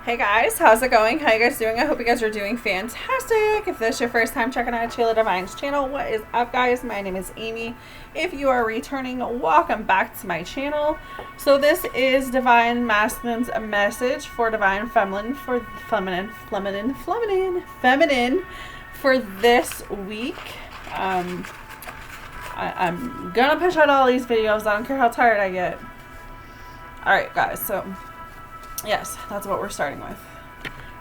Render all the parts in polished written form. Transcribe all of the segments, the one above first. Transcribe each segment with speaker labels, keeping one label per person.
Speaker 1: Hey guys, how's it going? How you guys doing? I hope you guys are doing fantastic. If this is your first time checking out Sheila Divine's channel, what is up guys? My name is Amy. If you are returning, welcome back to my channel. So this is Divine Masculine's message for Divine Feminine for for this week. I'm gonna push out all these videos. I don't care how tired I get. Alright guys, so yes, that's what we're starting with.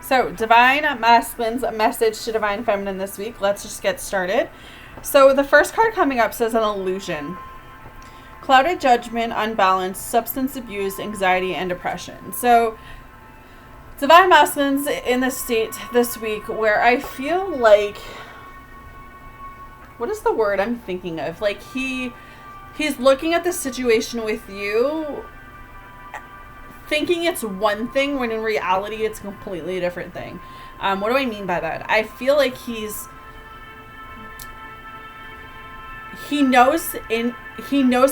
Speaker 1: So, Divine Masculine's message to Divine Feminine this week. Let's just get started. So, the first card coming up says an illusion. Clouded judgment, unbalanced, substance abuse, anxiety, and depression. So, Divine Masculine's in the state this week where I feel like, what is the word I'm thinking of? Like, he's looking at the situation with you thinking it's one thing when in reality it's a completely different thing. What do I mean by that? I feel like he knows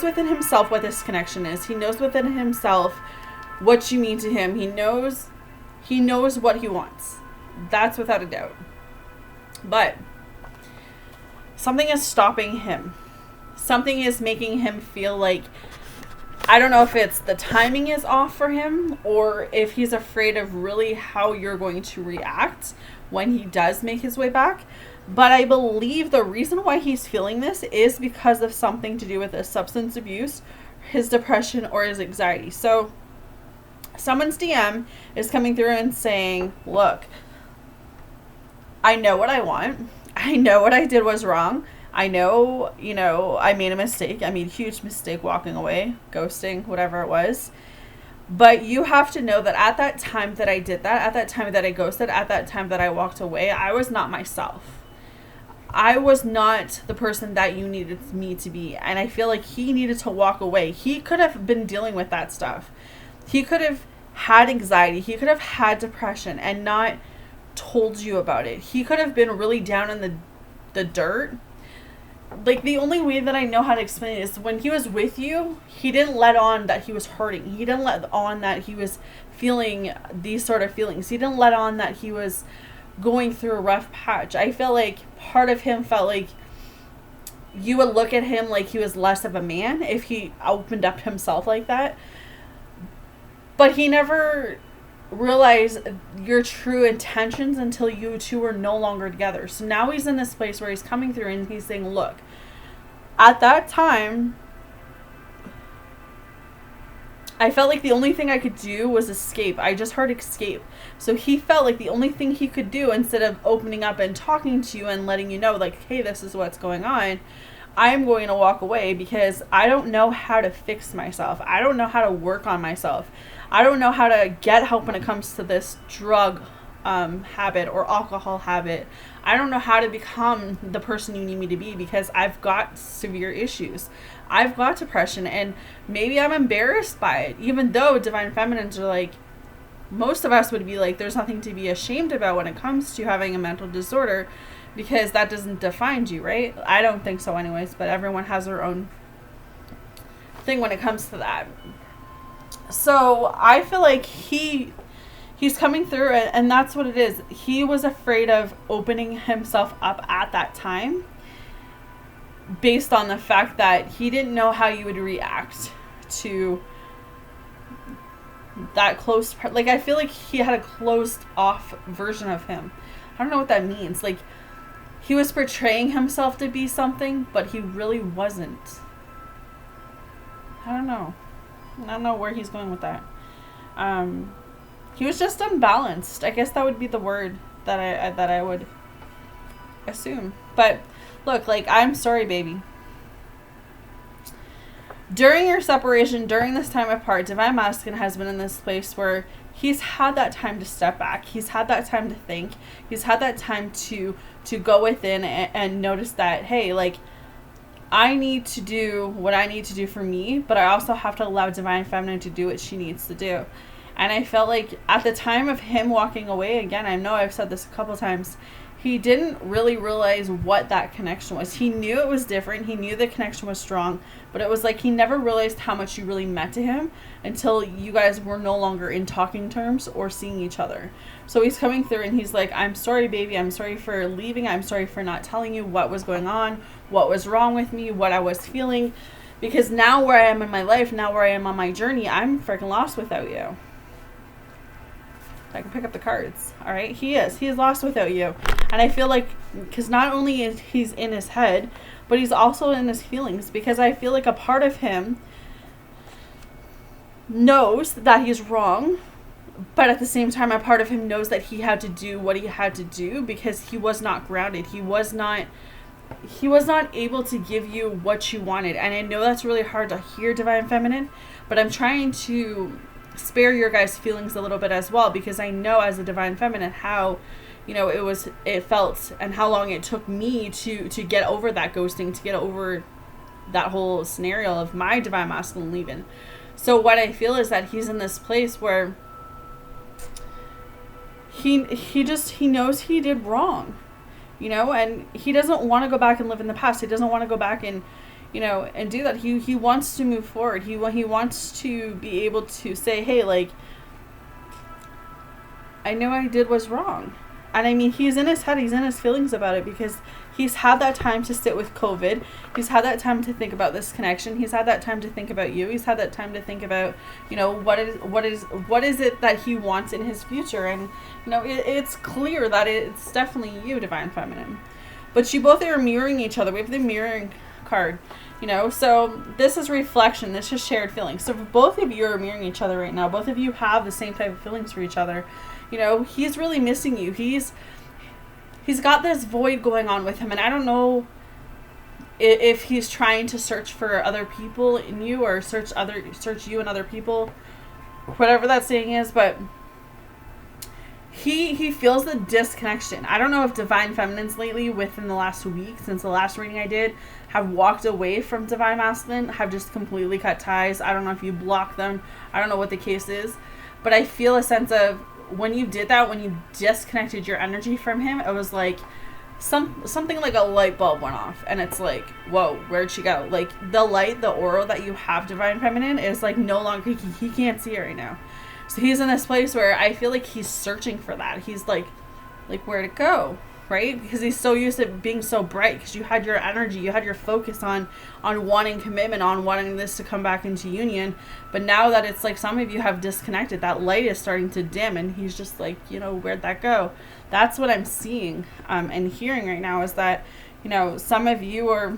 Speaker 1: within himself what this connection is. He knows within himself what you mean to him. He knows what he wants. That's without a doubt. But something is stopping him. Something is making him feel like, I don't know if it's the timing is off for him or if he's afraid of really how you're going to react when he does make his way back. But I believe the reason why he's feeling this is because of something to do with his substance abuse, his depression, or his anxiety. So someone's DM is coming through and saying, look, I know what I want. I know what I did was wrong. I know, I made a mistake. I made a huge mistake walking away, ghosting, whatever it was. But you have to know that at that time that I did that, at that time that I ghosted, at that time that I walked away, I was not myself. I was not the person that you needed me to be. And I feel like he needed to walk away. He could have been dealing with that stuff. He could have had anxiety. He could have had depression and not told you about it. He could have been really down in the dirt. Like, the only way that I know how to explain it is when he was with you, he didn't let on that he was hurting. He didn't let on that he was feeling these sort of feelings. He didn't let on that he was going through a rough patch. I feel like part of him felt like you would look at him like he was less of a man if he opened up himself like that. But he never realize your true intentions until you two are no longer together. So now he's in this place where he's coming through and he's saying, look, at that time I felt like the only thing I could do was escape. I just heard escape. So he felt like the only thing he could do, instead of opening up and talking to you and letting you know, like, hey, this is what's going on, I'm going to walk away because I don't know how to fix myself. I don't know how to work on myself. I don't know how to get help when it comes to this drug habit or alcohol habit. I don't know how to become the person you need me to be because I've got severe issues. I've got depression and maybe I'm embarrassed by it. Even though Divine Feminines are like, most of us would be like, there's nothing to be ashamed about when it comes to having a mental disorder because that doesn't define you, right? I don't think so anyways, but everyone has their own thing when it comes to that. So I feel like he's coming through and that's what it is. He was afraid of opening himself up at that time based on the fact that he didn't know how you would react to that close. Like, I feel like he had a closed off version of him. I don't know what that means. Like, he was portraying himself to be something, but he really wasn't. I don't know where he's going with that. He was just unbalanced. I guess that would be the word that I would assume. But look, like, I'm sorry, baby. During your separation, during this time apart, Divine Masculine has been in this place where he's had that time to step back. He's had that time to think. He's had that time to go within and notice that, hey, like, I need to do what I need to do for me, but I also have to allow Divine Feminine to do what she needs to do. And I felt like at the time of him walking away, again, I know I've said this a couple times, he didn't really realize what that connection was. He knew it was different. He knew the connection was strong, but it was like he never realized how much you really meant to him until you guys were no longer in talking terms or seeing each other. So he's coming through and he's like, I'm sorry, baby. I'm sorry for leaving. I'm sorry for not telling you what was going on, what was wrong with me, what I was feeling. Because now where I am in my life, now where I am on my journey, I'm freaking lost without you. I can pick up the cards. All right. He is lost without you. And I feel like, because not only is he's in his head, but he's also in his feelings, because I feel like a part of him knows that he's wrong, but at the same time, a part of him knows that he had to do what he had to do because he was not grounded. He was not able to give you what you wanted. And I know that's really hard to hear, Divine Feminine, but I'm trying to spare your guys' feelings a little bit as well, because I know as a Divine Feminine how, you know, it felt and how long it took me to get over that ghosting, to get over that whole scenario of my Divine Masculine leaving. So what I feel is that he's in this place where he knows he did wrong, you know, and he doesn't want to go back and live in the past. He doesn't want to go back and, you know, and do that. He wants to move forward. He wants to be able to say, hey, like, I know I did was wrong. And I mean, he's in his head, he's in his feelings about it, because he's had that time to sit with COVID. He's had that time to think about this connection. He's had that time to think about you. He's had that time to think about, you know, what is it that he wants in his future. And, you know, it's clear that it's definitely you, Divine Feminine. But you both are mirroring each other. We have the mirroring card, you know, so this is reflection. This is shared feelings. So both of you are mirroring each other right now. Both of you have the same type of feelings for each other. You know, he's really missing you. He's got this void going on with him, and I don't know if he's trying to search for other people in you, or search you and other people, whatever that saying is, but he feels the disconnection. I don't know if Divine Feminines lately, within the last week, since the last reading I did, have walked away from Divine Masculine, have just completely cut ties. I don't know if you block them. I don't know what the case is, but I feel a sense of, when you did that, when you disconnected your energy from him, it was like something like a light bulb went off, and it's like, whoa, where'd she go? Like, the light, the aura that you have, Divine Feminine, is like no longer, he can't see it right now. So he's in this place where I feel like he's searching for that. He's like where'd it go? Right? Because he's so used to being so bright, because you had your energy, you had your focus on wanting commitment, on wanting this to come back into union. But now that it's like some of you have disconnected, that light is starting to dim, and he's just like, you know, where'd that go? That's what I'm seeing and hearing right now, is that, you know, some of you are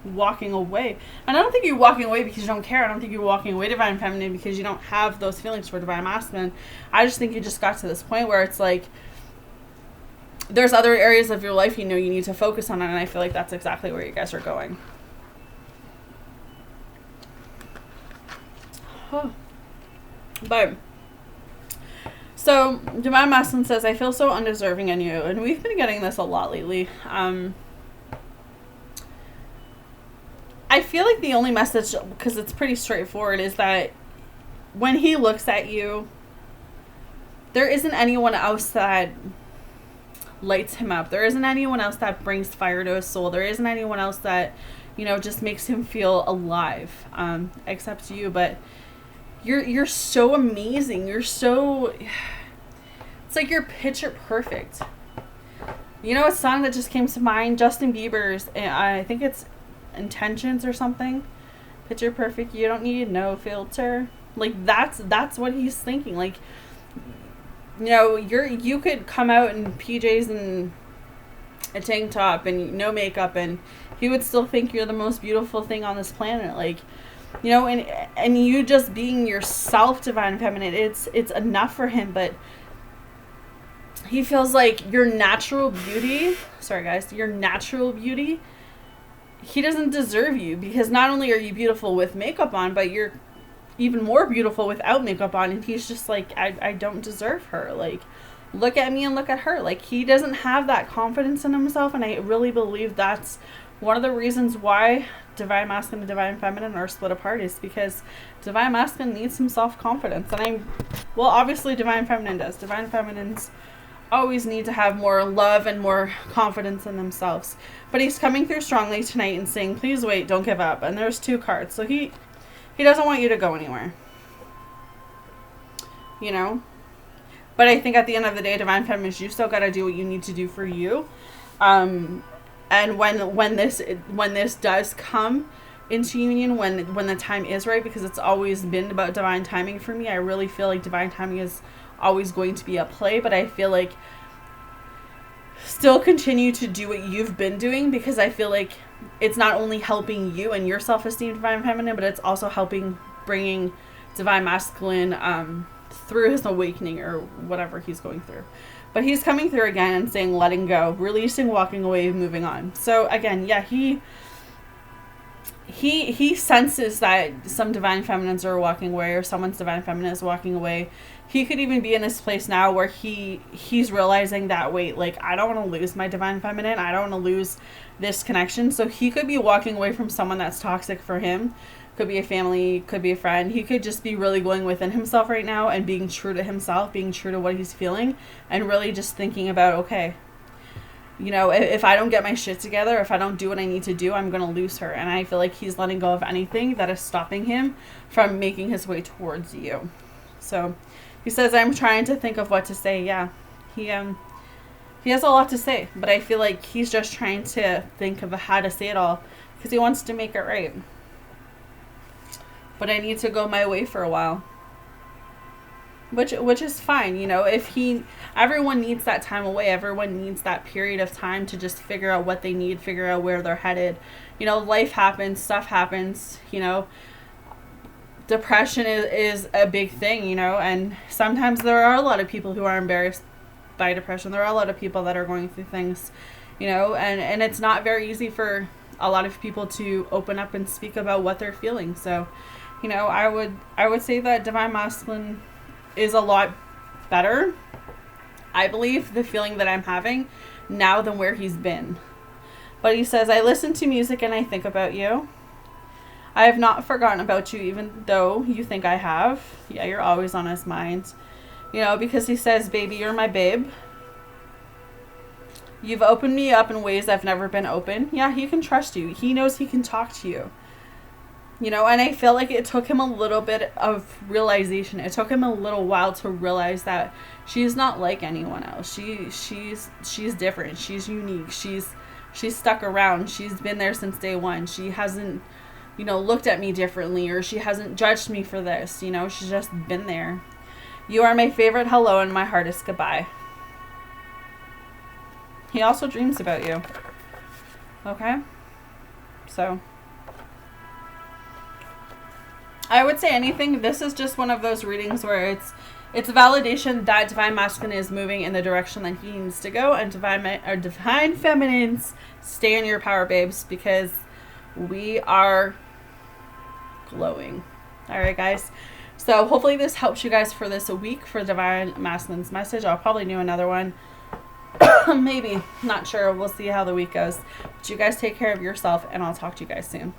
Speaker 1: walking away. And I don't think you're walking away because you don't care. I don't think you're walking away, Divine Feminine, because you don't have those feelings for Divine Masculine. I just think you just got to this point where it's like, there's other areas of your life you know you need to focus on, and I feel like that's exactly where you guys are going. But so Divine Masculine says, I feel so undeserving in you, and we've been getting this a lot lately. I feel like the only message, because it's pretty straightforward, is that when he looks at you, there isn't anyone else that lights him up. There isn't anyone else that brings fire to his soul. There isn't anyone else that, you know, just makes him feel alive, except you. But you're so amazing. You're so, it's like you're picture perfect. You know, a song that just came to mind, Justin Bieber's, I think it's Intentions or something. Picture perfect. You don't need no filter. Like, that's what he's thinking. Like, you know, you could come out in PJs and a tank top and no makeup, and he would still think you're the most beautiful thing on this planet. Like, you know, and you just being yourself, Divine Feminine, it's enough for him. But he feels like your natural beauty, sorry guys, your natural beauty, he doesn't deserve you, because not only are you beautiful with makeup on, but you're even more beautiful without makeup on. And he's just like, I don't deserve her. Like, look at me and look at her. Like, he doesn't have that confidence in himself. And I really believe that's one of the reasons why Divine Masculine and Divine Feminine are split apart, is because Divine Masculine needs some self-confidence. And well, obviously Divine Feminine does. Divine Feminines always need to have more love and more confidence in themselves. But he's coming through strongly tonight and saying, please wait, don't give up. And there's 2 cards. So he doesn't want you to go anywhere. You know? But I think at the end of the day, Divine Feminines, you still got to do what you need to do for you. And when this does come into union, when the time is right, because it's always been about divine timing for me. I really feel like divine timing is always going to be at play, but I feel like still continue to do what you've been doing, because I feel like it's not only helping you and your self-esteem, Divine Feminine, but it's also helping bringing Divine Masculine through his awakening or whatever he's going through. But he's coming through again and saying letting go, releasing, walking away, moving on. So again, yeah, he senses that some Divine Feminines are walking away, or someone's Divine Feminine is walking away. He could even be in this place now where he's realizing that, wait, like, I don't want to lose my Divine Feminine. I don't want to lose this connection. So he could be walking away from someone that's toxic for him. Could be a family, could be a friend. He could just be really going within himself right now and being true to himself, being true to what he's feeling, and really just thinking about, okay, you know, if I don't get my shit together, if I don't do what I need to do, I'm going to lose her. And I feel like he's letting go of anything that is stopping him from making his way towards you. So he says, I'm trying to think of what to say. Yeah, he has a lot to say, but I feel like he's just trying to think of how to say it all because he wants to make it right. But I need to go my way for a while. Which is fine, you know. Everyone needs that time away. Everyone needs that period of time to just figure out what they need, figure out where they're headed. You know, life happens, stuff happens, you know. Depression is a big thing, you know, and sometimes there are a lot of people who are embarrassed by depression. There are a lot of people that are going through things, you know, and it's not very easy for a lot of people to open up and speak about what they're feeling. So, you know, I would say that Divine Masculine is a lot better, I believe, the feeling that I'm having now than where he's been. But he says, I listen to music and I think about you. I have not forgotten about you, even though you think I have. Yeah, you're always on his mind. You know, because he says, baby, you're my babe. You've opened me up in ways I've never been open. Yeah, he can trust you. He knows he can talk to you. You know, and I feel like it took him a little bit of realization. It took him a little while to realize that she's not like anyone else. She's different. She's unique. She's stuck around. She's been there since day one. She hasn't, you know, looked at me differently, or she hasn't judged me for this. You know, she's just been there. You are my favorite hello and my hardest goodbye. He also dreams about you. Okay? So I would say anything. This is just one of those readings where it's a validation that Divine Masculine is moving in the direction that he needs to go, and Divine Feminines, stay in your power, babes, because we are glowing. All right, guys. So hopefully this helps you guys for this week for Divine Masculine's message. I'll probably do another one. Maybe. Not sure. We'll see how the week goes. But you guys take care of yourself, and I'll talk to you guys soon.